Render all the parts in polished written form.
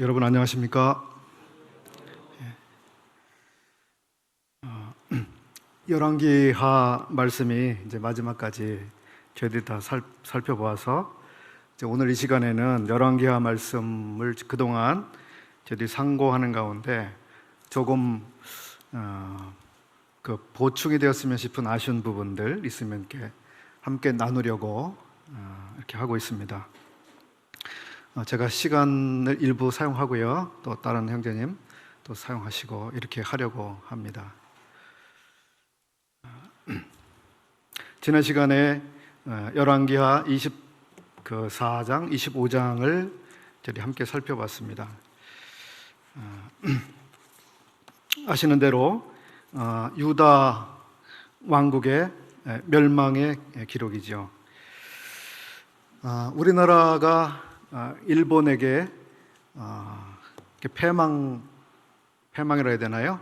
여러분 안녕하십니까? 열왕기하 말씀이 이제 마지막까지 저희들이 다 살펴보아서 이제 오늘 이 시간에는 열왕기하 말씀을 그동안 저희들이 상고하는 가운데 조금 그 보충이 되었으면 싶은 아쉬운 부분들 있으면 이렇게 함께 나누려고 이렇게 하고 있습니다. 제가 시간을 일부 사용하고요, 또 다른 형제님 또 사용하시고 이렇게 하려고 합니다. 지난 시간에 열왕기하 24장, 25장을 저희 함께 살펴봤습니다. 아시는 대로 유다 왕국의 멸망의 기록이죠. 우리나라가 일본에게 패망이라 해야 되나요?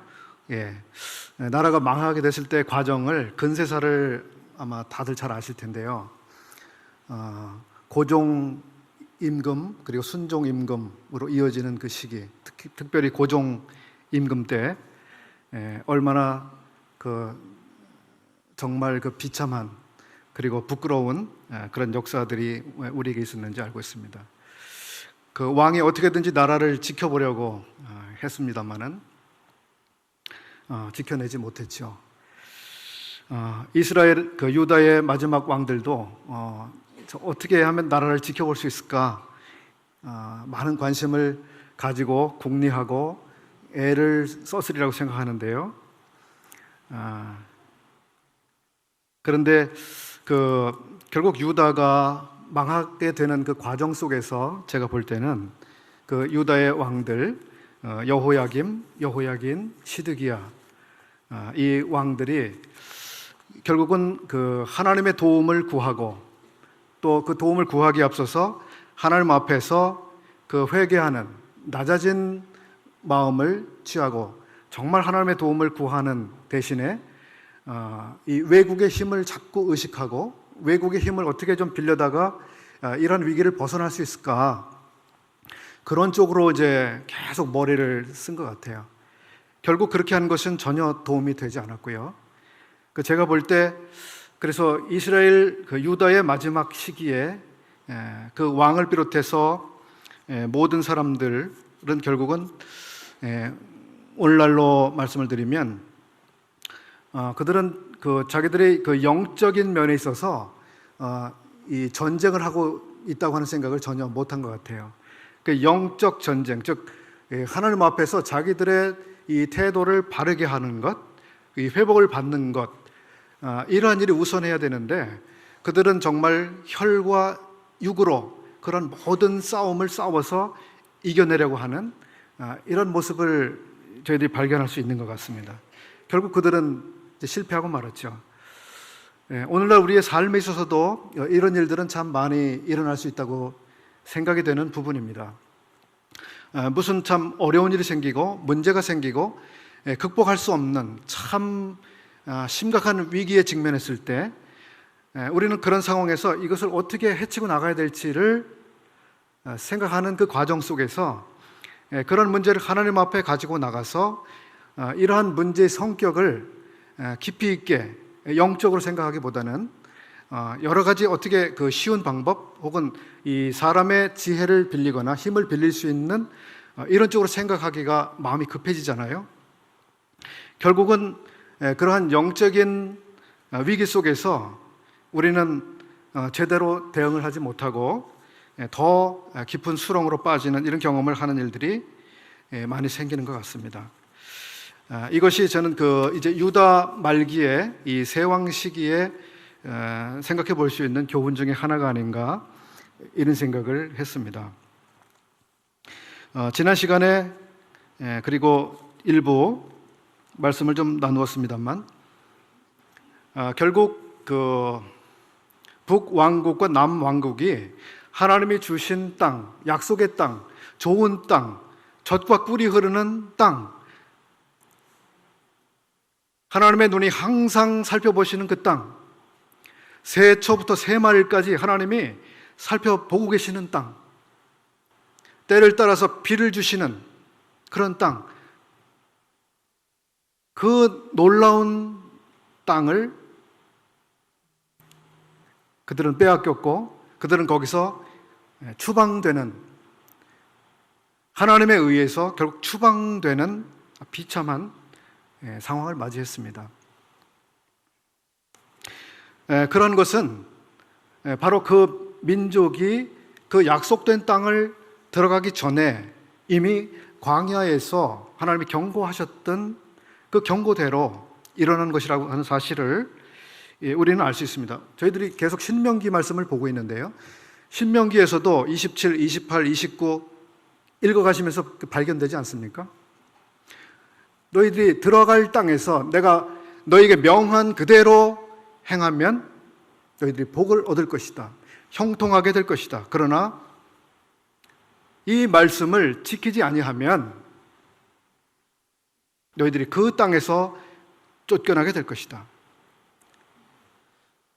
나라가 망하게 됐을 때 과정을 근세사를 아마 다들 잘 아실 텐데요. 고종 임금 그리고 순종 임금으로 이어지는 그 시기, 특별히 고종 임금 때 얼마나 정말 비참한 그리고 부끄러운 그런 역사들이 우리에게 있었는지 알고 있습니다. 그 왕이 어떻게든지 나라를 지켜보려고 했습니다마는 지켜내지 못했죠. 이스라엘 유다의 마지막 왕들도 어떻게 하면 나라를 지켜볼 수 있을까 많은 관심을 가지고 궁리하고 애를 썼으리라고 생각하는데요. 그런데 결국 유다가 망하게 되는 그 과정 속에서 제가 볼 때는 그 유다의 왕들 여호야김, 여호야긴, 시드기야 이 왕들이 결국은 그 하나님의 도움을 구하고 또 그 도움을 구하기에 앞서서 하나님 앞에서 그 회개하는 낮아진 마음을 취하고 정말 하나님의 도움을 구하는 대신에 이 외국의 힘을 자꾸 의식하고 외국의 힘을 어떻게 좀 빌려다가 이런 위기를 벗어날 수 있을까, 그런 쪽으로 이제 계속 머리를 쓴 것 같아요. 결국 그렇게 하는 것은 전혀 도움이 되지 않았고요. 제가 볼 때 그래서 이스라엘 유다의 마지막 시기에 그 왕을 비롯해서 모든 사람들은 결국은 오늘날로 말씀을 드리면 그들은 자기들의 영적인 면에 있어서 이 전쟁을 하고 있다고 하는 생각을 전혀 못한 것 같아요. 영적 전쟁, 즉 하나님 앞에서 자기들의 이 태도를 바르게 하는 것, 이 회복을 받는 것, 이러한 일이 우선해야 되는데 그들은 정말 혈과 육으로 그런 모든 싸움을 싸워서 이겨내려고 하는 이런 모습을 저희들이 발견할 수 있는 것 같습니다. 결국 그들은 실패하고 말았죠. 오늘날 우리의 삶에 있어서도 이런 일들은 참 많이 일어날 수 있다고 생각이 되는 부분입니다. 무슨 참 어려운 일이 생기고 문제가 생기고 극복할 수 없는 참 심각한 위기에 직면했을 때 우리는 그런 상황에서 이것을 어떻게 헤치고 나가야 될지를 생각하는 그 과정 속에서 그런 문제를 하나님 앞에 가지고 나가서 이러한 문제의 성격을 깊이 있게 영적으로 생각하기보다는 여러 가지 어떻게 쉬운 방법 혹은 이 사람의 지혜를 빌리거나 힘을 빌릴 수 있는 이런 쪽으로 생각하기가 마음이 급해지잖아요. 결국은 그러한 영적인 위기 속에서 우리는 제대로 대응을 하지 못하고 더 깊은 수렁으로 빠지는 이런 경험을 하는 일들이 많이 생기는 것 같습니다. 이것이 저는 이제 유다 말기에 이 세왕 시기에 생각해 볼 수 있는 교훈 중에 하나가 아닌가 이런 생각을 했습니다. 지난 시간에 그리고 일부 말씀을 좀 나누었습니다만 결국 북왕국과 남왕국이 하나님이 주신 땅, 약속의 땅, 좋은 땅, 젖과 꿀이 흐르는 땅, 하나님의 눈이 항상 살펴보시는 그 땅, 새해초부터 새마을까지 하나님이 살펴보고 계시는 땅, 때를 따라서 비를 주시는 그런 땅, 그 놀라운 땅을 그들은 빼앗겼고, 그들은 거기서 추방되는, 하나님에 의해서 결국 추방되는 비참한 상황을 맞이했습니다. 그런 것은 바로 그 민족이 그 약속된 땅을 들어가기 전에 이미 광야에서 하나님이 경고하셨던 그 경고대로 일어난 것이라고 하는 사실을 우리는 알 수 있습니다. 저희들이 계속 신명기 말씀을 보고 있는데요, 신명기에서도 27, 28, 29 읽어가시면서 발견되지 않습니까? 너희들이 들어갈 땅에서 내가 너희에게 명한 그대로 행하면 너희들이 복을 얻을 것이다, 형통하게 될 것이다. 그러나 이 말씀을 지키지 아니하면 너희들이 그 땅에서 쫓겨나게 될 것이다.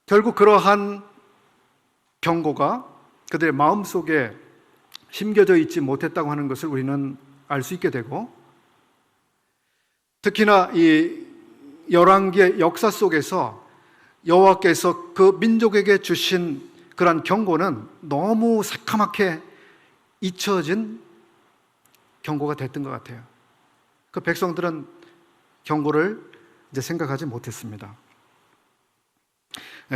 결국 그러한 경고가 그들의 마음속에 심겨져 있지 못했다고 하는 것을 우리는 알 수 있게 되고, 특히나 이 열왕기의 역사 속에서 여호와께서 그 민족에게 주신 그러한 경고는 너무 새카맣게 잊혀진 경고가 됐던 것 같아요. 그 백성들은 경고를 이제 생각하지 못했습니다.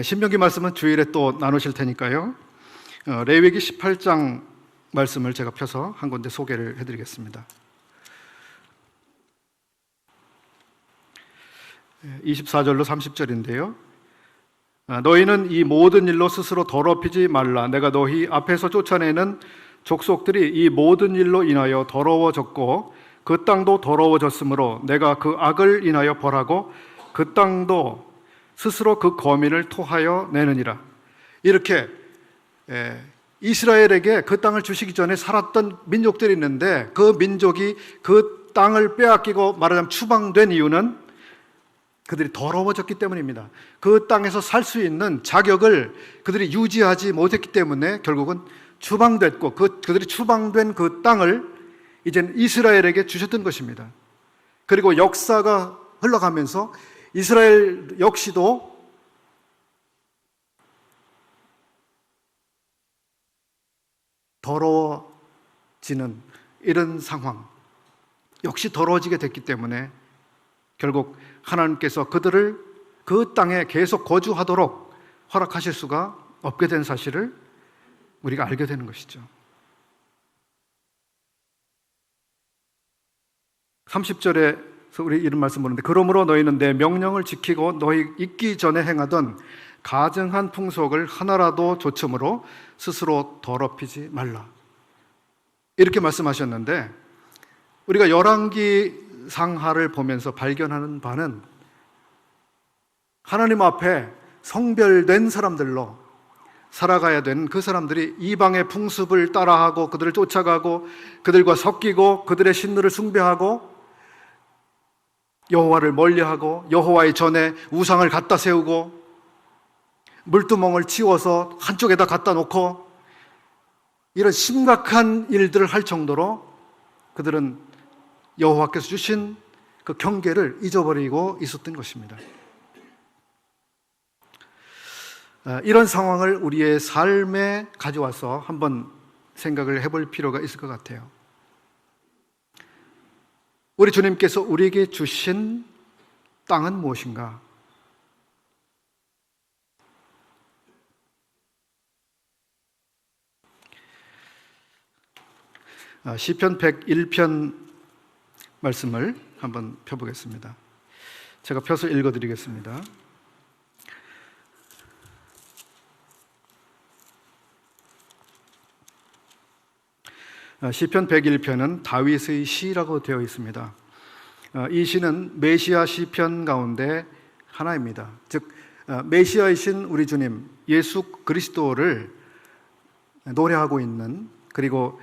신명기 말씀은 주일에 또 나누실 테니까요, 레위기 18장 말씀을 제가 펴서 한 군데 소개를 해드리겠습니다. 24절로 30절인데요. 너희는 이 모든 일로 스스로 더럽히지 말라. 내가 너희 앞에서 쫓아내는 족속들이 이 모든 일로 인하여 더러워졌고 그 땅도 더러워졌으므로 내가 그 악을 인하여 벌하고 그 땅도 스스로 그 거민을 토하여 내느니라. 이렇게 이스라엘에게 그 땅을 주시기 전에 살았던 민족들이 있는데, 그 민족이 그 땅을 빼앗기고 말하자면 추방된 이유는 그들이 더러워졌기 때문입니다. 그 땅에서 살 수 있는 자격을 그들이 유지하지 못했기 때문에 결국은 추방됐고, 그들이 추방된 그 땅을 이제는 이스라엘에게 주셨던 것입니다. 그리고 역사가 흘러가면서 이스라엘 역시도 더러워지는 이런 상황, 역시 더러워지게 됐기 때문에 결국 하나님께서 그들을 그 땅에 계속 거주하도록 허락하실 수가 없게 된 사실을 우리가 알게 되는 것이죠. 30절에서 우리 이런 말씀 보는데, 그러므로 너희는 내 명령을 지키고 너희 있기 전에 행하던 가증한 풍속을 하나라도 조침으로 스스로 더럽히지 말라. 이렇게 말씀하셨는데, 우리가 열왕기 상하를 보면서 발견하는 바는 하나님 앞에 성별된 사람들로 살아가야 되는 그 사람들이 이방의 풍습을 따라하고 그들을 쫓아가고 그들과 섞이고 그들의 신들을 숭배하고 여호와를 멀리하고 여호와의 전에 우상을 갖다 세우고 물두멍을 치워서 한쪽에다 갖다 놓고 이런 심각한 일들을 할 정도로 그들은 여호와께서 주신 그 경계를 잊어버리고 있었던 것입니다. 이런 상황을 우리의 삶에 가져와서 한번 생각을 해볼 필요가 있을 것 같아요. 우리 주님께서 우리에게 주신 땅은 무엇인가? 시편 101편 말씀을 한번 펴보겠습니다. 제가 펴서 읽어드리겠습니다. 시편 101편은 다윗의 시라고 되어 있습니다. 이 시는 메시아 시편 가운데 하나입니다. 즉 메시아이신 우리 주님 예수 그리스도를 노래하고 있는, 그리고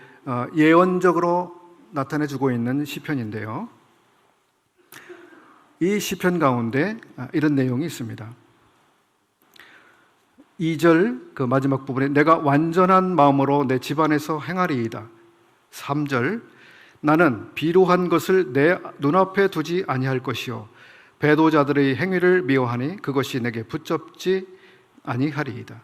예언적으로 나타내주고 있는 시편인데요, 이 시편 가운데 이런 내용이 있습니다. 2절 그 마지막 부분에 내가 완전한 마음으로 내 집안에서 행하리이다. 3절 나는 비루한 것을 내 눈앞에 두지 아니할 것이요 배도자들의 행위를 미워하니 그것이 내게 붙잡지 아니하리이다.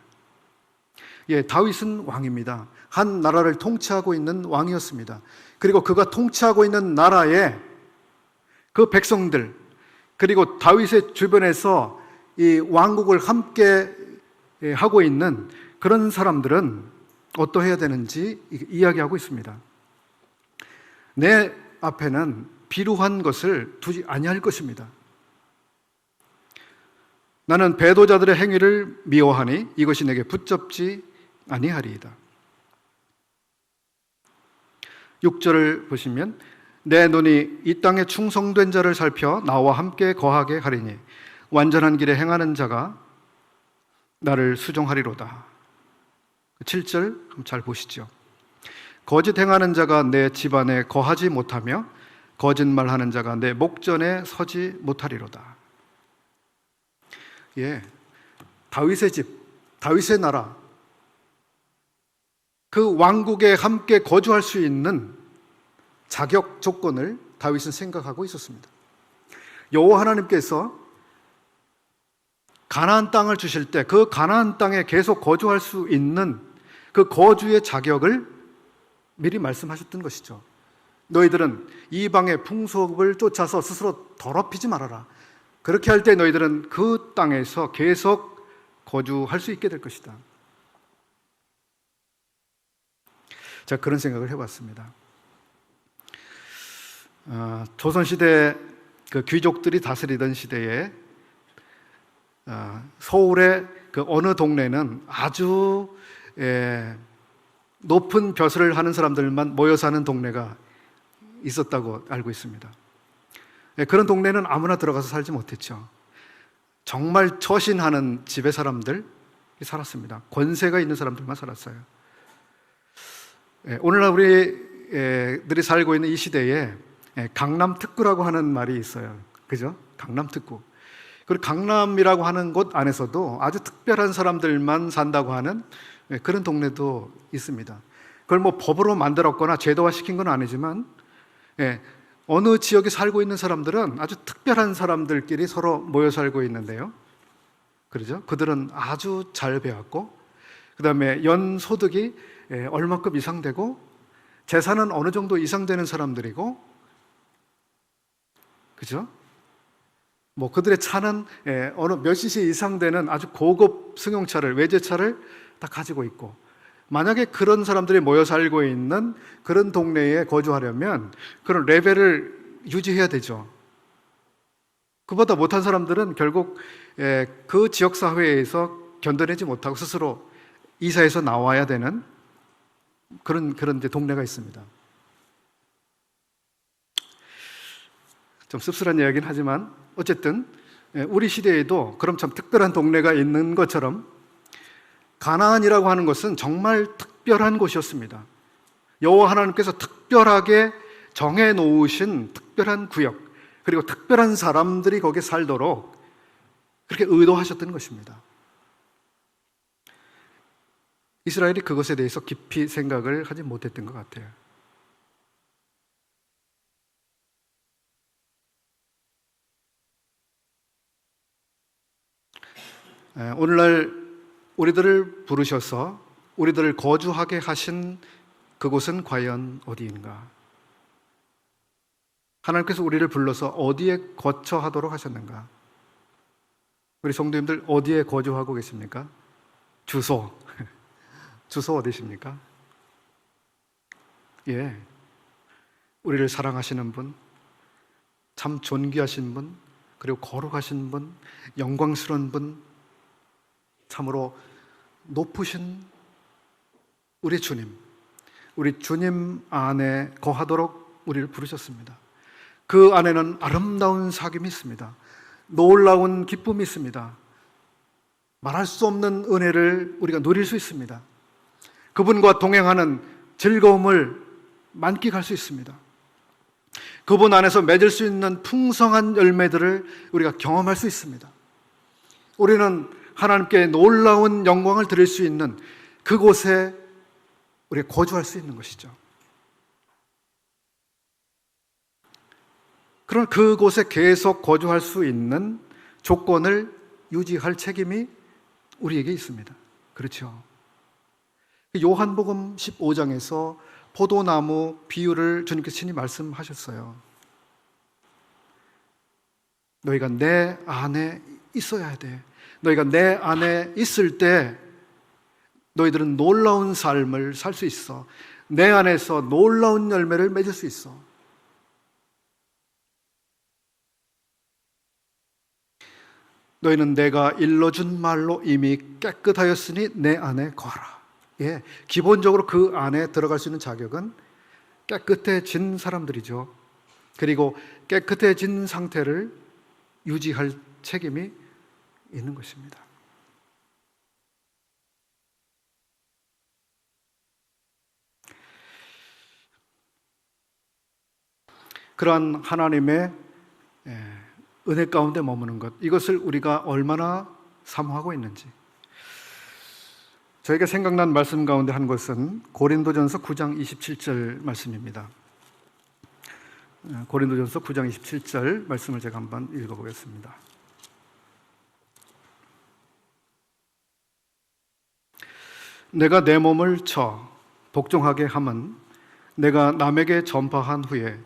예, 다윗은 왕입니다. 한 나라를 통치하고 있는 왕이었습니다. 그리고 그가 통치하고 있는 나라에 그 백성들, 그리고 다윗의 주변에서 이 왕국을 함께 하고 있는 그런 사람들은 어떠해야 되는지 이야기하고 있습니다. 내 앞에는 비루한 것을 두지 아니할 것입니다. 나는 배도자들의 행위를 미워하니 이것이 내게 붙잡지 아니하리이다. 6절을 보시면 내 눈이 이 땅에 충성된 자를 살펴 나와 함께 거하게 하리니 완전한 길에 행하는 자가 나를 수종하리로다. 7절 잘 보시죠. 거짓 행하는 자가 내 집안에 거하지 못하며 거짓말하는 자가 내 목전에 서지 못하리로다. 예, 다윗의 집, 다윗의 나라, 그 왕국에 함께 거주할 수 있는 자격 조건을 다윗은 생각하고 있었습니다. 여호와 하나님께서 가나안 땅을 주실 때 그 가나안 땅에 계속 거주할 수 있는 그 거주의 자격을 미리 말씀하셨던 것이죠. 너희들은 이방의 풍속을 쫓아서 스스로 더럽히지 말아라. 그렇게 할 때 너희들은 그 땅에서 계속 거주할 수 있게 될 것이다. 제가 그런 생각을 해봤습니다. 조선시대 그 귀족들이 다스리던 시대에 서울의 그 어느 동네는 아주 높은 벼슬을 하는 사람들만 모여 사는 동네가 있었다고 알고 있습니다. 그런 동네는 아무나 들어가서 살지 못했죠. 정말 처신하는 집의 사람들이 살았습니다. 권세가 있는 사람들만 살았어요. 오늘날 우리들이 살고 있는 이 시대에 강남특구라고 하는 말이 있어요. 그죠? 강남특구. 그리고 강남이라고 하는 곳 안에서도 아주 특별한 사람들만 산다고 하는 그런 동네도 있습니다. 그걸 뭐 법으로 만들었거나 제도화 시킨 건 아니지만 어느 지역에 살고 있는 사람들은 아주 특별한 사람들끼리 서로 모여 살고 있는데요. 그렇죠? 그들은 아주 잘 배웠고 그 다음에 연소득이 얼마큼 이상 되고 재산은 어느 정도 이상 되는 사람들이고 그죠? 뭐 그들의 차는 어느 몇 cc 이상 되는 아주 고급 승용차를, 외제차를 다 가지고 있고 만약에 그런 사람들이 모여 살고 있는 그런 동네에 거주하려면 그런 레벨을 유지해야 되죠. 그보다 못한 사람들은 결국 그 지역사회에서 견뎌내지 못하고 스스로 이사해서 나와야 되는 그런 이제 동네가 있습니다. 좀 씁쓸한 이야기긴 하지만 어쨌든 우리 시대에도 그럼 참 특별한 동네가 있는 것처럼 가나안이라고 하는 것은 정말 특별한 곳이었습니다. 여호와 하나님께서 특별하게 정해 놓으신 특별한 구역, 그리고 특별한 사람들이 거기에 살도록 그렇게 의도하셨던 것입니다. 이스라엘이 그것에 대해서 깊이 생각을 하지 못했던 것 같아요. 오늘날 우리들을 부르셔서 우리들을 거주하게 하신 그곳은 과연 어디인가? 하나님께서 우리를 불러서 어디에 거처하도록 하셨는가? 우리 성도님들 어디에 거주하고 계십니까? 주소 어디십니까? 예, 우리를 사랑하시는 분, 참 존귀하신 분, 그리고 거룩하신 분, 영광스러운 분, 참으로 높으신 우리 주님 안에 거하도록 우리를 부르셨습니다. 그 안에는 아름다운 사귐이 있습니다. 놀라운 기쁨이 있습니다. 말할 수 없는 은혜를 우리가 누릴 수 있습니다. 그분과 동행하는 즐거움을 만끽할 수 있습니다. 그분 안에서 맺을 수 있는 풍성한 열매들을 우리가 경험할 수 있습니다. 우리는 하나님께 놀라운 영광을 드릴 수 있는 그곳에 우리가 거주할 수 있는 것이죠. 그러나 그곳에 계속 거주할 수 있는 조건을 유지할 책임이 우리에게 있습니다. 그렇죠? 요한복음 15장에서 포도나무 비유를 주님께서 친히 말씀하셨어요. 너희가 내 안에 있어야 돼. 너희가 내 안에 있을 때 너희들은 놀라운 삶을 살 수 있어. 내 안에서 놀라운 열매를 맺을 수 있어. 너희는 내가 일러준 말로 이미 깨끗하였으니 내 안에 거하라. 예, 기본적으로 그 안에 들어갈 수 있는 자격은 깨끗해진 사람들이죠. 그리고 깨끗해진 상태를 유지할 책임이 있는 것입니다. 그러한 하나님의 은혜 가운데 머무는 것, 이것을 우리가 얼마나 사모하고 있는지, 저희가 생각난 말씀 가운데 한 것은 고린도전서 9장 27절 말씀입니다. 고린도전서 9장 27절 말씀을 제가 한번 읽어보겠습니다. 내가 내 몸을 쳐 복종하게 함은 내가 남에게 전파한 후에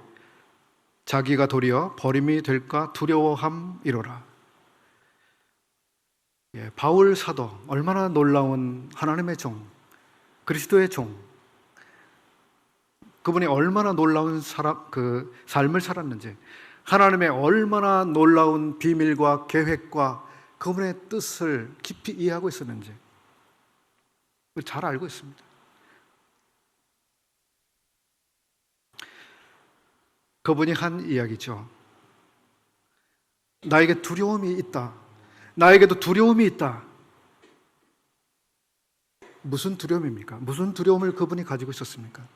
자기가 도리어 버림이 될까 두려워함이로라. 예, 바울 사도 얼마나 놀라운 하나님의 종, 그리스도의 종, 그분이 얼마나 놀라운 삶을 살았는지, 하나님의 얼마나 놀라운 비밀과 계획과 그분의 뜻을 깊이 이해하고 있었는지 잘 알고 있습니다. 그분이 한 이야기죠. 나에게 두려움이 있다. 나에게도 두려움이 있다. 무슨 두려움입니까? 무슨 두려움을 그분이 가지고 있었습니까?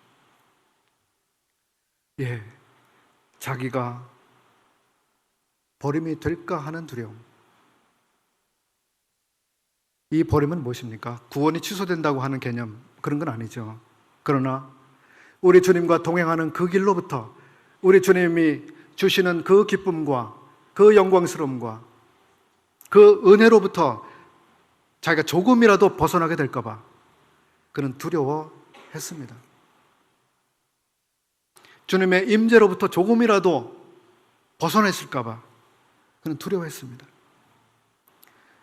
예, 자기가 버림이 될까 하는 두려움. 이 버림은 무엇입니까? 구원이 취소된다고 하는 개념, 그런 건 아니죠. 그러나 우리 주님과 동행하는 그 길로부터 우리 주님이 주시는 그 기쁨과 그 영광스러움과 그 은혜로부터 자기가 조금이라도 벗어나게 될까 봐 그는 두려워했습니다. 주님의 임재로부터 조금이라도 벗어났을까 봐 그는 두려워했습니다.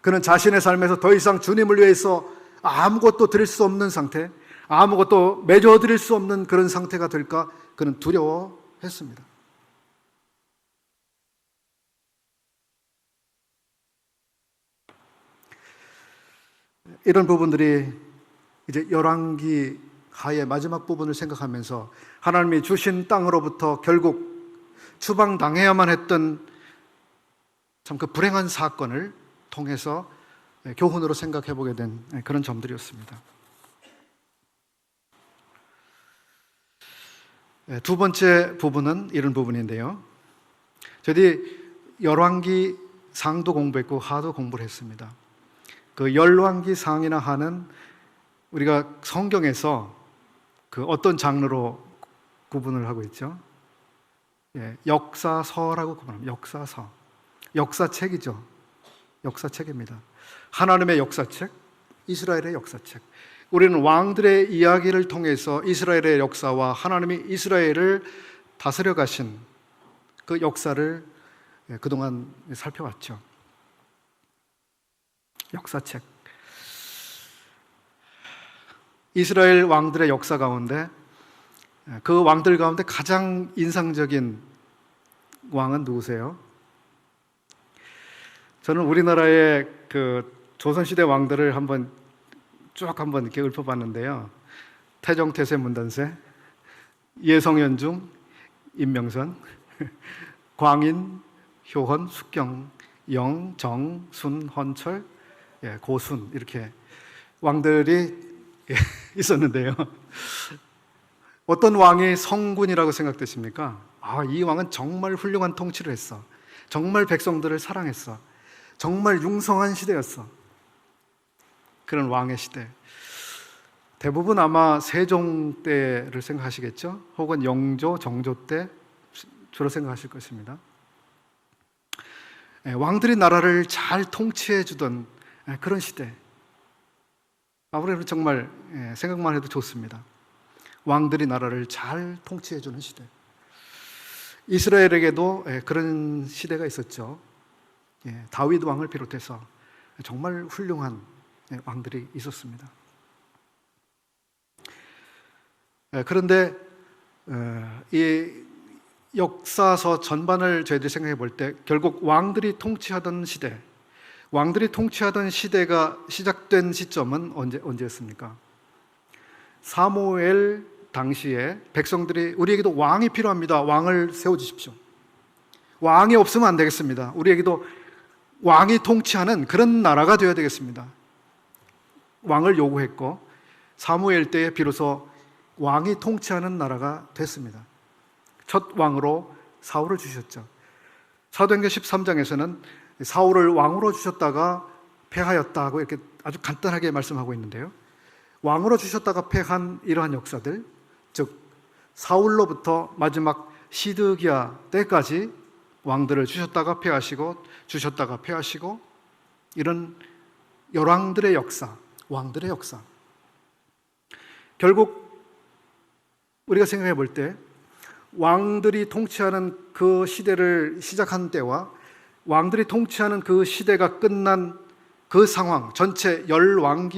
그는 자신의 삶에서 더 이상 주님을 위해서 아무것도 드릴 수 없는 상태, 아무것도 맺어 드릴 수 없는 그런 상태가 될까 그는 두려워했습니다. 이런 부분들이 이제 열왕기 하의 마지막 부분을 생각하면서 하나님이 주신 땅으로부터 결국 추방당해야만 했던 참 그 불행한 사건을 통해서 교훈으로 생각해 보게 된 그런 점들이었습니다. 두 번째 부분은 이런 부분인데요. 저희들이 열왕기 상도 공부했고 하도 공부를 했습니다. 그 열왕기 상이나 하는 우리가 성경에서 그 어떤 장르로 구분을 하고 있죠? 예, 역사서라고 구분합니다. 역사서. 역사책이죠. 역사책입니다. 하나님의 역사책, 이스라엘의 역사책. 우리는 왕들의 이야기를 통해서 이스라엘의 역사와 하나님이 이스라엘을 다스려 가신 그 역사를 그동안 살펴왔죠. 역사책. 이스라엘 왕들의 역사 가운데 그 왕들 가운데 가장 인상적인 왕은 누구세요? 저는 우리나라의 그 조선시대 왕들을 한번 이렇게 읊어봤는데요. 태종, 태세, 문단세, 예성연중, 임명선, 광인, 효헌, 숙경, 영, 정, 순, 헌철, 고순, 이렇게 왕들이 있었는데요. 어떤 왕이 성군이라고 생각되십니까? 이 왕은 정말 훌륭한 통치를 했어. 정말 백성들을 사랑했어. 정말 융성한 시대였어. 그런 왕의 시대. 대부분 아마 세종 때를 생각하시겠죠? 혹은 영조, 정조 때 주로 생각하실 것입니다. 왕들이 나라를 잘 통치해 주던 그런 시대. 아브라함은 정말 생각만 해도 좋습니다. 왕들이 나라를 잘 통치해 주는 시대. 이스라엘에게도 그런 시대가 있었죠. 다윗 왕을 비롯해서 정말 훌륭한 왕들이 있었습니다. 그런데 이 역사서 전반을 저희들이 생각해 볼 때 결국 왕들이 통치하던 시대가 시작된 시점은 언제였습니까? 사무엘 당시에 백성들이 우리에게도 왕이 필요합니다. 왕을 세워주십시오. 왕이 없으면 안 되겠습니다. 우리에게도 왕이 통치하는 그런 나라가 되어야 되겠습니다. 왕을 요구했고 사무엘 때에 비로소 왕이 통치하는 나라가 됐습니다. 첫 왕으로 사울을 주셨죠. 사도행전 13장에서는 사울을 왕으로 주셨다가 패하였다고 이렇게 아주 간단하게 말씀하고 있는데요. 왕으로 주셨다가 패한 이러한 역사들, 즉 사울로부터 마지막 시드기야 때까지 왕들을 주셨다가 패하시고 주셨다가 패하시고 이런 열왕들의 역사, 왕들의 역사. 결국 우리가 생각해 볼 때 왕들이 통치하는 그 시대를 시작한 때와 왕들이 통치하는 그 시대가 끝난 그 상황, 전체 열왕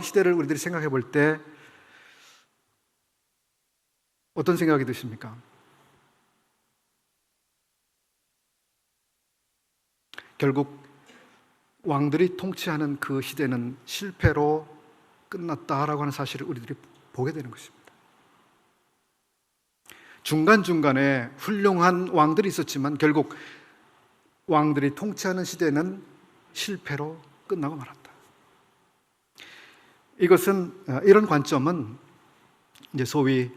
시대를 우리들이 생각해 볼 때 어떤 생각이 드십니까? 결국 왕들이 통치하는 그 시대는 실패로 끝났다라고 하는 사실을 우리들이 보게 되는 것입니다. 중간중간에 훌륭한 왕들이 있었지만 결국 왕들이 통치하는 시대는 실패로 끝나고 말았다. 이런 관점은 이제 소위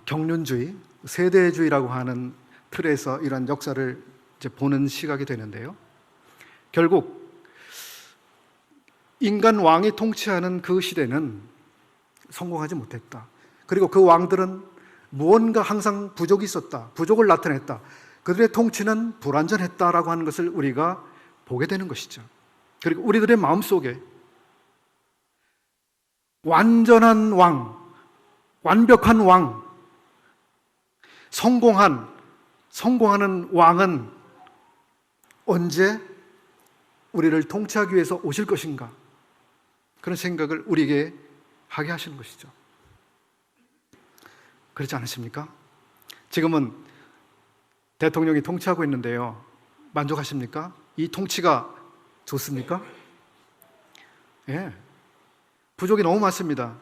경륜주의, 세대주의라고 하는 틀에서 이런 역사를 이제 보는 시각이 되는데요. 결국 인간 왕이 통치하는 그 시대는 성공하지 못했다. 그리고 그 왕들은 무언가 항상 부족이 있었다. 부족을 나타냈다. 그들의 통치는 불완전했다라고 하는 것을 우리가 보게 되는 것이죠. 그리고 우리들의 마음속에 완전한 왕, 완벽한 왕, 성공하는 왕은 언제 우리를 통치하기 위해서 오실 것인가? 그런 생각을 우리에게 하게 하시는 것이죠. 그렇지 않으십니까? 지금은 대통령이 통치하고 있는데요. 만족하십니까? 이 통치가 좋습니까? 예. 부족이 너무 많습니다.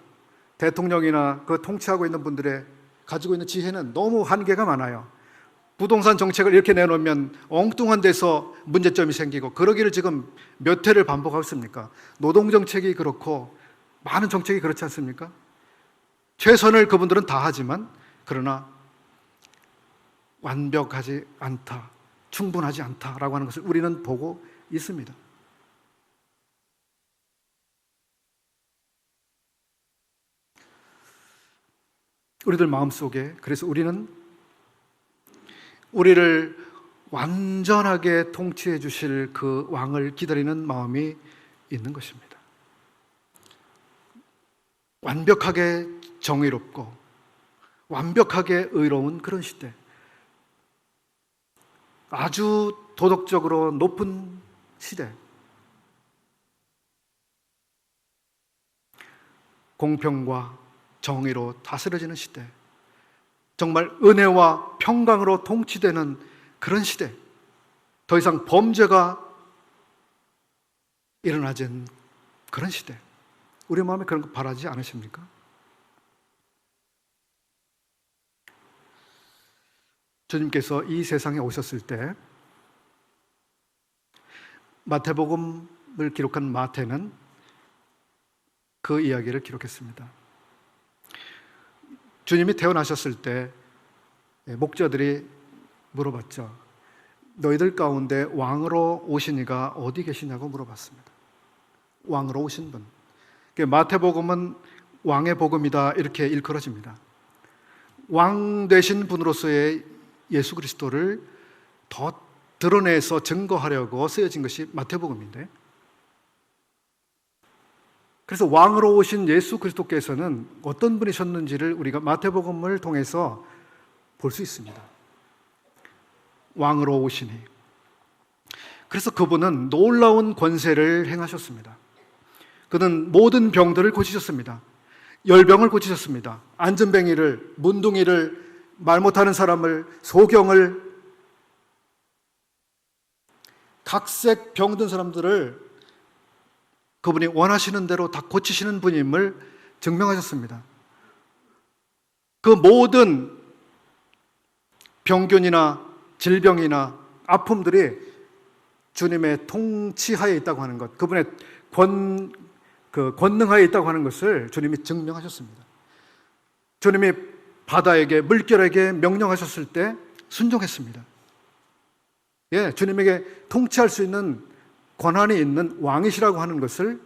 대통령이나 그 통치하고 있는 분들의 가지고 있는 지혜는 너무 한계가 많아요. 부동산 정책을 이렇게 내놓으면 엉뚱한 데서 문제점이 생기고 그러기를 지금 몇 회를 반복하고 있습니까? 노동 정책이 그렇고 많은 정책이 그렇지 않습니까? 최선을 그분들은 다 하지만 그러나 완벽하지 않다, 충분하지 않다라고 하는 것을 우리는 보고 있습니다. 우리들 마음속에 그래서 우리는 우리를 완전하게 통치해 주실 그 왕을 기다리는 마음이 있는 것입니다. 완벽하게 정의롭고 완벽하게 의로운 그런 시대, 아주 도덕적으로 높은 시대, 공평과 정의로 다스려지는 시대, 정말 은혜와 평강으로 통치되는 그런 시대, 더 이상 범죄가 일어나지 않는 그런 시대, 우리 마음에 그런 거 바라지 않으십니까? 주님께서 이 세상에 오셨을 때 마태복음을 기록한 마태는 그 이야기를 기록했습니다. 주님이 태어나셨을 때 목자들이 물어봤죠. 너희들 가운데 왕으로 오신 이가 어디 계시냐고 물어봤습니다. 왕으로 오신 분. 마태복음은 왕의 복음이다 이렇게 일컬어집니다. 왕 되신 분으로서의 예수 그리스도를 더 드러내서 증거하려고 쓰여진 것이 마태복음인데, 그래서 왕으로 오신 예수 그리스도께서는 어떤 분이셨는지를 우리가 마태복음을 통해서 볼 수 있습니다. 왕으로 오시니. 그래서 그분은 놀라운 권세를 행하셨습니다. 그는 모든 병들을 고치셨습니다. 열병을 고치셨습니다. 안전뱅이를, 문둥이를, 말 못하는 사람을, 소경을, 각색 병든 사람들을 그분이 원하시는 대로 다 고치시는 분임을 증명하셨습니다. 그 모든 병균이나 질병이나 아픔들이 주님의 통치하에 있다고 하는 것, 그분의 권능하에 있다고 하는 것을 주님이 증명하셨습니다. 주님이 바다에게, 물결에게 명령하셨을 때 순종했습니다. 주님에게 통치할 수 있는 권한이 있는 왕이시라고 하는 것을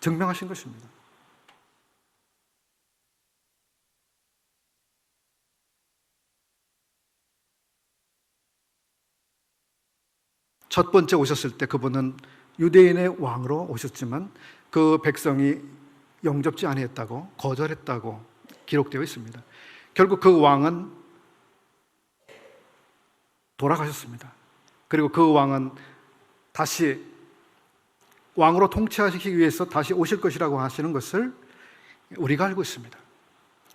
증명하신 것입니다. 첫 번째 오셨을 때 그분은 유대인의 왕으로 오셨지만 그 백성이 영접지 아니했다고, 거절했다고 기록되어 있습니다. 결국 그 왕은 돌아가셨습니다. 그리고 그 왕은 다시 왕으로 통치하시기 위해서 다시 오실 것이라고 하시는 것을 우리가 알고 있습니다.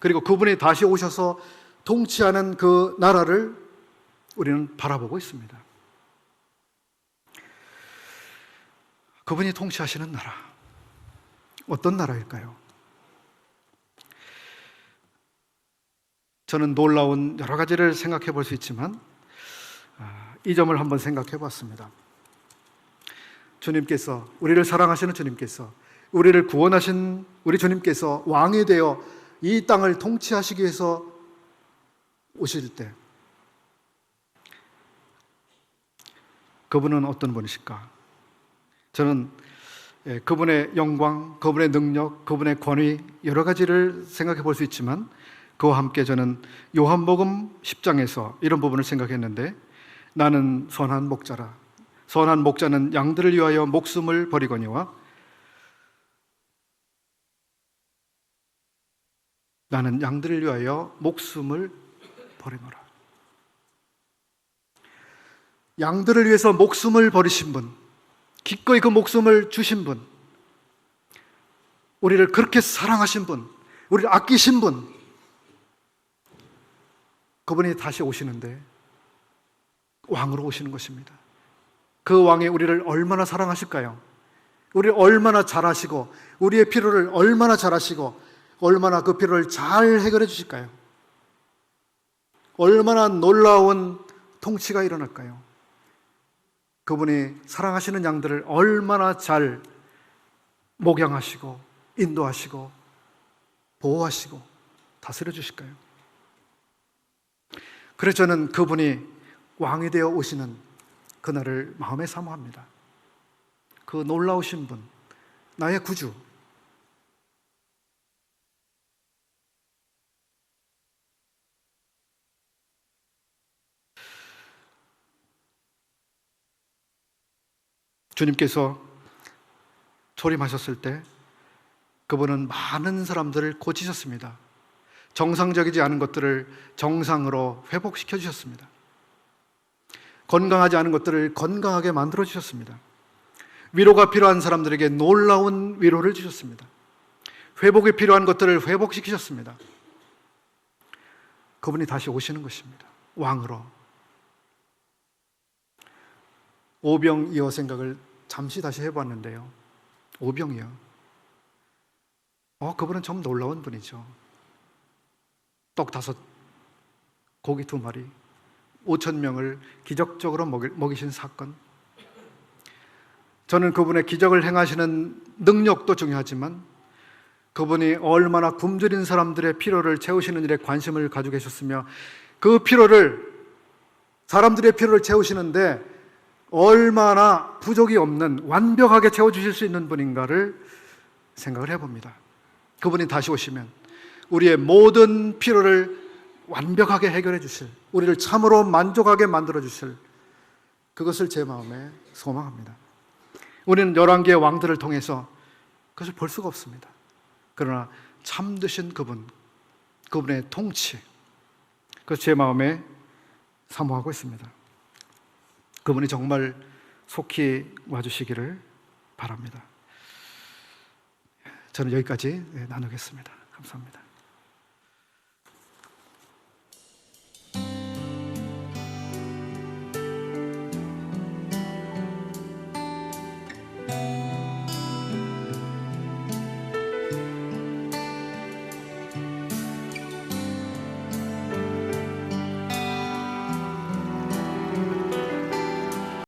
그리고 그분이 다시 오셔서 통치하는 그 나라를 우리는 바라보고 있습니다. 그분이 통치하시는 나라, 어떤 나라일까요? 저는 놀라운 여러 가지를 생각해 볼 수 있지만 이 점을 한번 생각해 봤습니다. 주님께서, 우리를 사랑하시는 주님께서, 우리를 구원하신 우리 주님께서 왕이 되어 이 땅을 통치하시기 위해서 오실 때 그분은 어떤 분이실까? 저는 그분의 영광, 그분의 능력, 그분의 권위 여러 가지를 생각해 볼 수 있지만 그와 함께 저는 요한복음 10장에서 이런 부분을 생각했는데, 나는 선한 목자라. 선한 목자는 양들을 위하여 목숨을 버리거니와 나는 양들을 위하여 목숨을 버리노라. 양들을 위해서 목숨을 버리신 분, 기꺼이 그 목숨을 주신 분, 우리를 그렇게 사랑하신 분, 우리를 아끼신 분, 그분이 다시 오시는데 왕으로 오시는 것입니다. 그 왕이 우리를 얼마나 사랑하실까요? 우리를 얼마나 잘 아시고, 우리의 필요를 얼마나 잘 아시고, 얼마나 그 필요를 잘 해결해 주실까요? 얼마나 놀라운 통치가 일어날까요? 그분이 사랑하시는 양들을 얼마나 잘 목양하시고 인도하시고 보호하시고 다스려 주실까요? 그래서 저는 그분이 왕이 되어 오시는 그날을 마음에 사모합니다. 그 놀라우신 분, 나의 구주, 주님께서 초림하셨을 때 그분은 많은 사람들을 고치셨습니다. 정상적이지 않은 것들을 정상으로 회복시켜 주셨습니다. 건강하지 않은 것들을 건강하게 만들어 주셨습니다. 위로가 필요한 사람들에게 놀라운 위로를 주셨습니다. 회복이 필요한 것들을 회복시키셨습니다. 그분이 다시 오시는 것입니다. 왕으로. 오병이어 생각을 잠시 다시 해봤는데요. 오병이어. 그분은 참 놀라운 분이죠. 떡 5, 고기 2마리, 5,000명을 기적적으로 먹이신 사건. 저는 그분의 기적을 행하시는 능력도 중요하지만 그분이 얼마나 굶주린 사람들의 필요를 채우시는 일에 관심을 가지고 계셨으며 그 필요를, 사람들의 필요를 채우시는데 얼마나 부족이 없는, 완벽하게 채워주실 수 있는 분인가를 생각을 해봅니다. 그분이 다시 오시면 우리의 모든 필요를 완벽하게 해결해 주실, 우리를 참으로 만족하게 만들어 주실 그것을 제 마음에 소망합니다. 우리는 11개의 왕들을 통해서 그것을 볼 수가 없습니다. 그러나 참되신 그분의 통치, 그것을 제 마음에 사모하고 있습니다. 그분이 정말 속히 와주시기를 바랍니다. 저는 여기까지 나누겠습니다. 감사합니다.